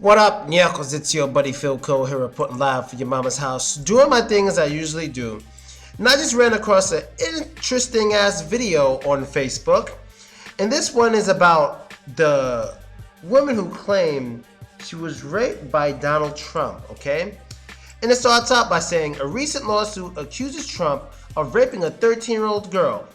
What up, Nyakos? It's your buddy Philko here reporting live for your mama's house, doing my thing as I usually do. And I just ran across an interesting ass video on Facebook. And this one is about the woman who claimed she was raped by Donald Trump, okay? And it starts out by saying, a recent lawsuit accuses Trump of raping a 13-year-old girl.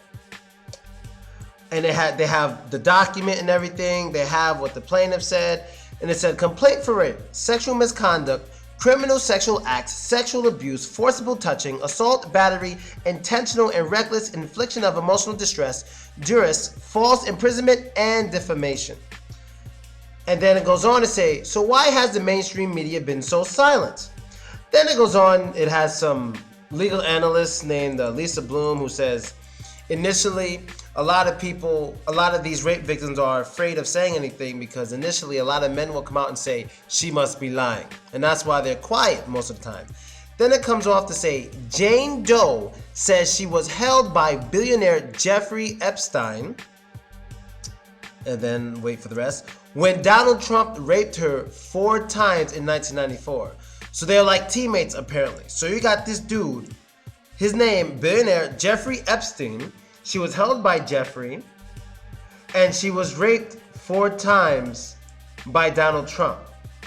And they have the document and everything. They have what the plaintiff said. And it said, complaint for rape, sexual misconduct, criminal sexual acts, sexual abuse, forcible touching, assault, battery, intentional and reckless infliction of emotional distress, duress, false imprisonment, and defamation. And then it goes on to say, so why has the mainstream media been so silent? Then it goes on, it has some legal analyst named Lisa Bloom who says, initially, a lot of these rape victims are afraid of saying anything because initially a lot of men will come out and say, she must be lying. And that's why they're quiet most of the time. Then it comes off to say, Jane Doe says she was held by billionaire Jeffrey Epstein. And then wait for the rest. When Donald Trump raped her 4 times in 1994. So they're like teammates apparently. So you got this dude, his name, billionaire Jeffrey Epstein. She was held by Jeffrey, and she was raped 4 times by Donald Trump.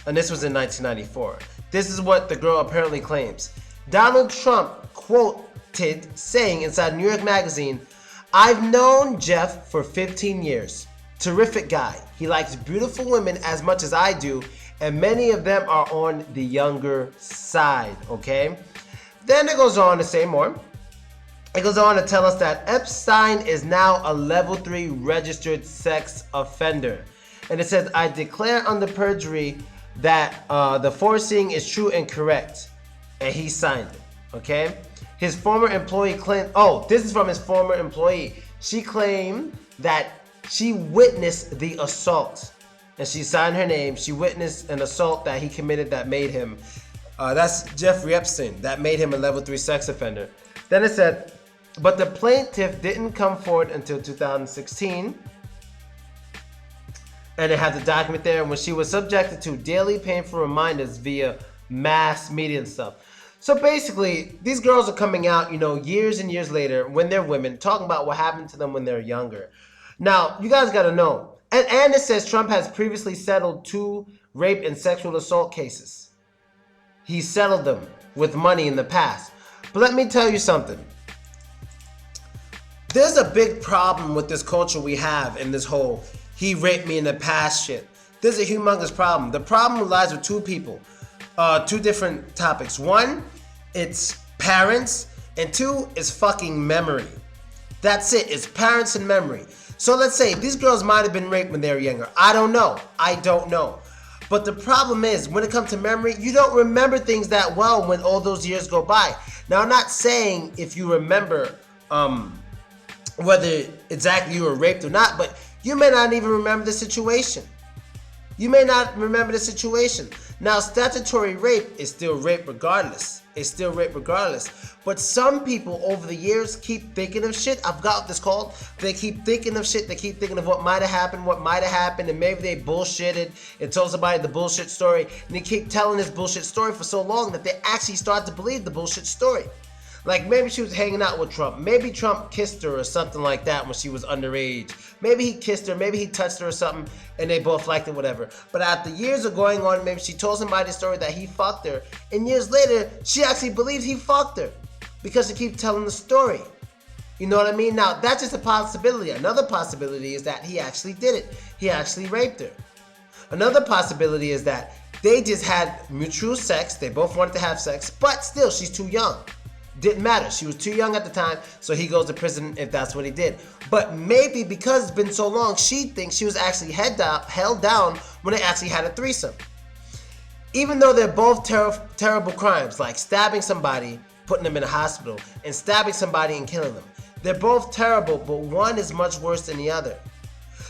And this was in 1994. This is what the girl apparently claims. Donald Trump quoted saying inside New York Magazine, I've known Jeff for 15 years. Terrific guy. He likes beautiful women as much as I do, and many of them are on the younger side, okay? Then it goes on to say more. It goes on to tell us that Epstein is now a level 3 registered sex offender. And it says, I declare under perjury that the foreseeing is true and correct. And he signed it, okay? His former employee claimed, this is from his former employee. She claimed that she witnessed the assault. And she signed her name. She witnessed an assault that he committed that made him, that's Jeffrey Epstein, that made him a level 3 sex offender. Then it said, but the plaintiff didn't come forward until 2016. And it had the document there when she was subjected to daily painful reminders via mass media and stuff. So basically, these girls are coming out, years and years later when they're women, talking about what happened to them when they're younger. Now, you guys got to know. And it says Trump has previously settled 2 rape and sexual assault cases. He settled them with money in the past. But let me tell you something. There's a big problem with this culture we have in this whole he raped me in the past shit. There's a humongous problem. The problem lies with 2 people. 2 different topics. 1, it's parents. And 2 is fucking memory. That's it. It's parents and memory. So let's say these girls might have been raped when they were younger. I don't know. But the problem is, when it comes to memory, you don't remember things that well when all those years go by. Now, I'm not saying if you remember whether exactly you were raped or not, but you may not even remember the situation. Now, statutory rape is still rape regardless. But some people over the years keep thinking of shit. I forgot what this called. They keep thinking of shit. They keep thinking of what might have happened, and maybe they bullshitted and told somebody the bullshit story. And they keep telling this bullshit story for so long that they actually start to believe the bullshit story. Like maybe she was hanging out with Trump. Maybe Trump kissed her or something like that when she was underage. Maybe he kissed her. Maybe he touched her or something and they both liked it, whatever. But after years of going on, maybe she told somebody the story that he fucked her. And years later, she actually believes he fucked her because she keeps telling the story. You know what I mean? Now, that's just a possibility. Another possibility is that he actually did it. He actually raped her. Another possibility is that they just had mutual sex. They both wanted to have sex, but still, she's too young. Didn't matter. She was too young at the time, so he goes to prison if that's what he did. But maybe because it's been so long, she thinks she was actually held down when they actually had a threesome. Even though they're both terrible crimes, like stabbing somebody, putting them in a hospital, and stabbing somebody and killing them. They're both terrible, but one is much worse than the other.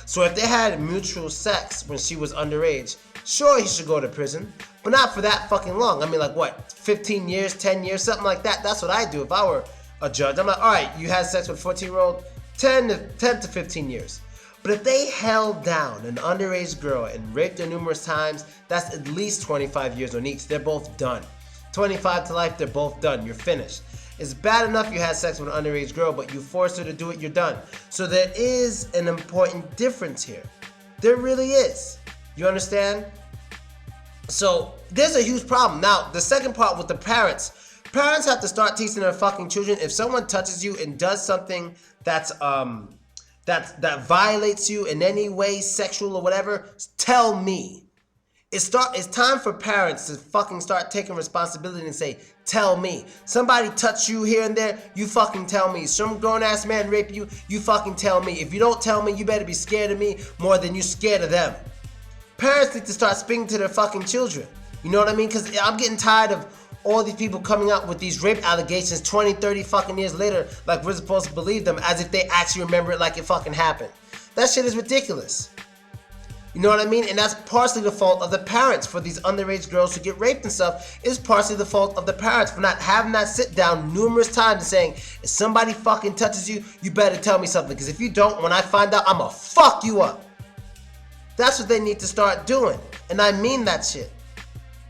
So if they had mutual sex when she was underage, sure, he should go to prison, but not for that fucking long. I mean, like what, 15 years, 10 years, something like that. That's what I do if I were a judge. I'm like, all right, you had sex with a 14-year-old, 10 to 15 years. But if they held down an underage girl and raped her numerous times, that's at least 25 years on each. They're both done. 25 to life, they're both done. You're finished. It's bad enough you had sex with an underage girl, but you forced her to do it, you're done. So there is an important difference here. There really is. You understand? So there's a huge problem. Now, the second part with the parents. Parents have to start teaching their fucking children, if someone touches you and does something that violates you in any way, sexual or whatever, tell me. It's time for parents to fucking start taking responsibility and say, tell me. Somebody touch you here and there, you fucking tell me. Some grown ass man rape you, you fucking tell me. If you don't tell me, you better be scared of me more than you scared of them. Parents need to start speaking to their fucking children. You know what I mean? Because I'm getting tired of all these people coming out with these rape allegations 20, 30 fucking years later, like we're supposed to believe them as if they actually remember it like it fucking happened. That shit is ridiculous. You know what I mean? And that's partially the fault of the parents for these underage girls who get raped and stuff. Is partially the fault of the parents for not having that sit down numerous times and saying, if somebody fucking touches you, you better tell me something. Because if you don't, when I find out, I'ma fuck you up. That's what they need to start doing. And I mean that shit.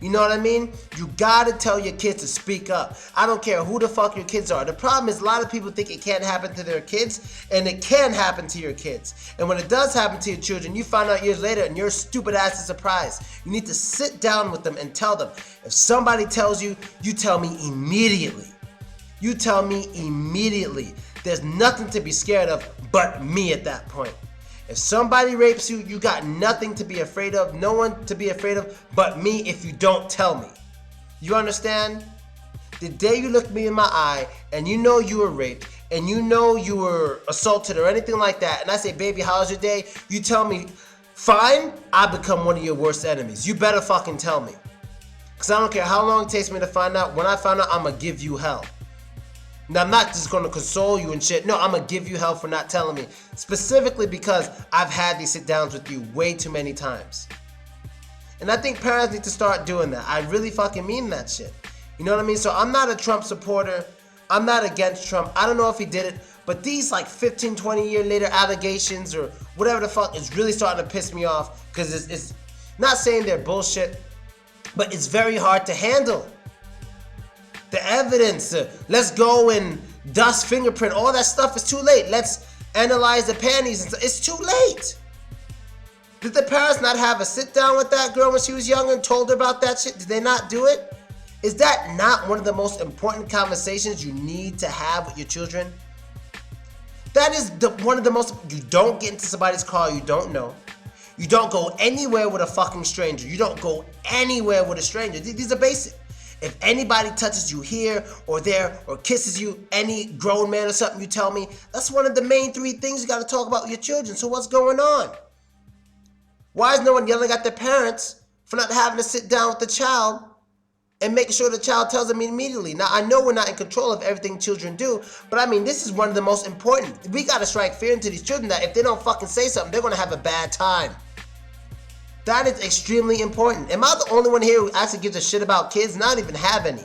You know what I mean? You gotta tell your kids to speak up. I don't care who the fuck your kids are. The problem is a lot of people think it can't happen to their kids, and it can happen to your kids. And when it does happen to your children, you find out years later and your stupid ass is surprised. You need to sit down with them and tell them. If somebody tells you, you tell me immediately. You tell me immediately. There's nothing to be scared of but me at that point. If somebody rapes you, you got nothing to be afraid of, no one to be afraid of but me if you don't tell me. You understand? The day you look me in my eye and you know you were raped and you know you were assaulted or anything like that, and I say, baby, how's your day? You tell me, fine, I become one of your worst enemies. You better fucking tell me. Because I don't care how long it takes me to find out. When I find out, I'm going to give you hell. Now, I'm not just going to console you and shit. No, I'm going to give you hell for not telling me. Specifically because I've had these sit-downs with you way too many times. And I think parents need to start doing that. I really fucking mean that shit. You know what I mean? So I'm not a Trump supporter. I'm not against Trump. I don't know if he did it. But these like 15, 20 year later allegations or whatever the fuck is really starting to piss me off. Because it's not saying they're bullshit, but it's very hard to handle. The evidence, let's go and dust fingerprint, all that stuff is too late. Let's analyze the panties and stuff. It's too late. Did the parents not have a sit down with that girl when she was young and told her about that shit? Did they not do it? Is that not one of the most important conversations you need to have with your children? That is one of the most, you don't get into somebody's car you don't know. You don't go anywhere with a fucking stranger. You don't go anywhere with a stranger. These are basic. If anybody touches you here or there or kisses you, any grown man or something, you tell me. That's one of the main 3 things you got to talk about with your children. So what's going on? Why is no one yelling at their parents for not having to sit down with the child and making sure the child tells them immediately? Now, I know we're not in control of everything children do, but I mean, this is one of the most important. We got to strike fear into these children that if they don't fucking say something, they're going to have a bad time. That is extremely important. Am I the only one here who actually gives a shit about kids? And I don't even have any.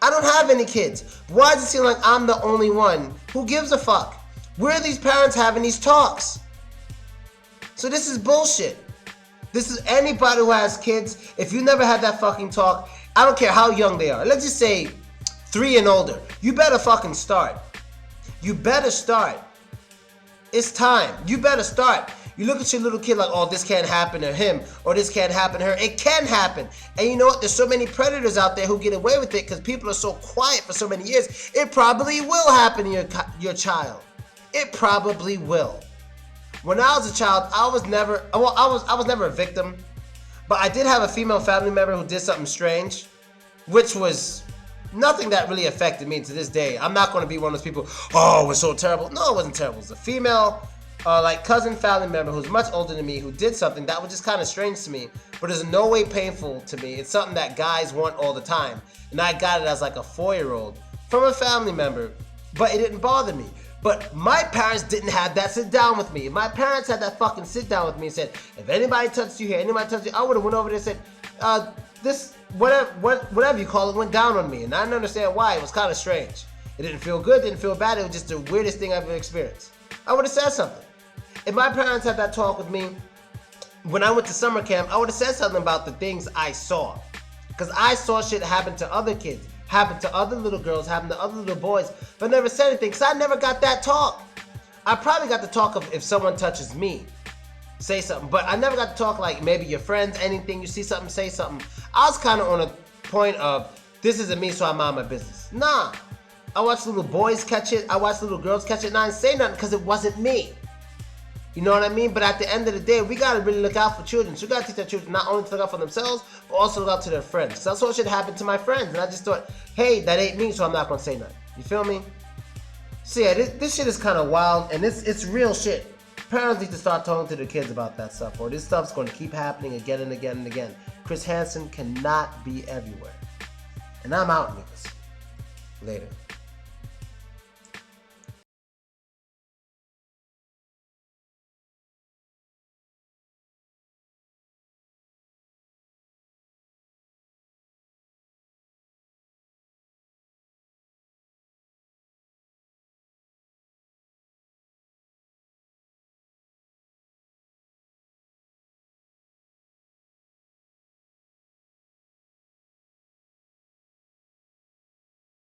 I don't have any kids. Why does it seem like I'm the only one who gives a fuck? Where are these parents having these talks? So this is bullshit. This is anybody who has kids. If you never had that fucking talk, I don't care how young they are. Let's just say 3 and older. You better fucking start. You better start. It's time. You better start. You look at your little kid like, oh, this can't happen to him or this can't happen to her. It can happen. And you know what? There's so many predators out there who get away with it because people are so quiet for so many years. It probably will happen to your child. It probably will. When I was a child, I was never a victim, but I did have a female family member who did something strange, which was nothing that really affected me to this day. I'm not going to be one of those people, oh, it was so terrible. No, it wasn't terrible. It was a female cousin family member who's much older than me who did something that was just kind of strange to me, but is in no way painful to me. It's something that guys want all the time, and I got it as like a 4-year-old from a family member, but it didn't bother me. But my parents didn't have that sit down with me. If my parents had that fucking sit down with me and said, if anybody touches you here, anybody touches you, I would have went over there and said, this, whatever you call it, went down on me. And I didn't understand why. It was kind of strange. It didn't feel good, didn't feel bad. It was just the weirdest thing I've ever experienced. I would have said something. if my parents had that talk with me when I went to summer camp, I would have said something about the things I saw. Because I saw shit happen to other kids, happen to other little girls, happen to other little boys, but never said anything because I never got that talk. I probably got the talk of if someone touches me, say something, but I never got to talk like maybe your friends, anything, you see something, say something. I was kind of on a point of, this isn't me, so I mind my business. Nah, I watched little boys catch it, I watched little girls catch it, and I didn't say nothing because it wasn't me. You know what I mean? But at the end of the day, we got to really look out for children. So we got to teach our children not only to look out for themselves, but also look out to their friends. Because that's what should happen to my friends. And I just thought, hey, that ain't me, so I'm not going to say nothing. You feel me? So yeah, this shit is kind of wild, and it's real shit. Parents need to start talking to their kids about that stuff, or this stuff's going to keep happening again and again and again. Chris Hansen cannot be everywhere. And I'm out, niggas. Later.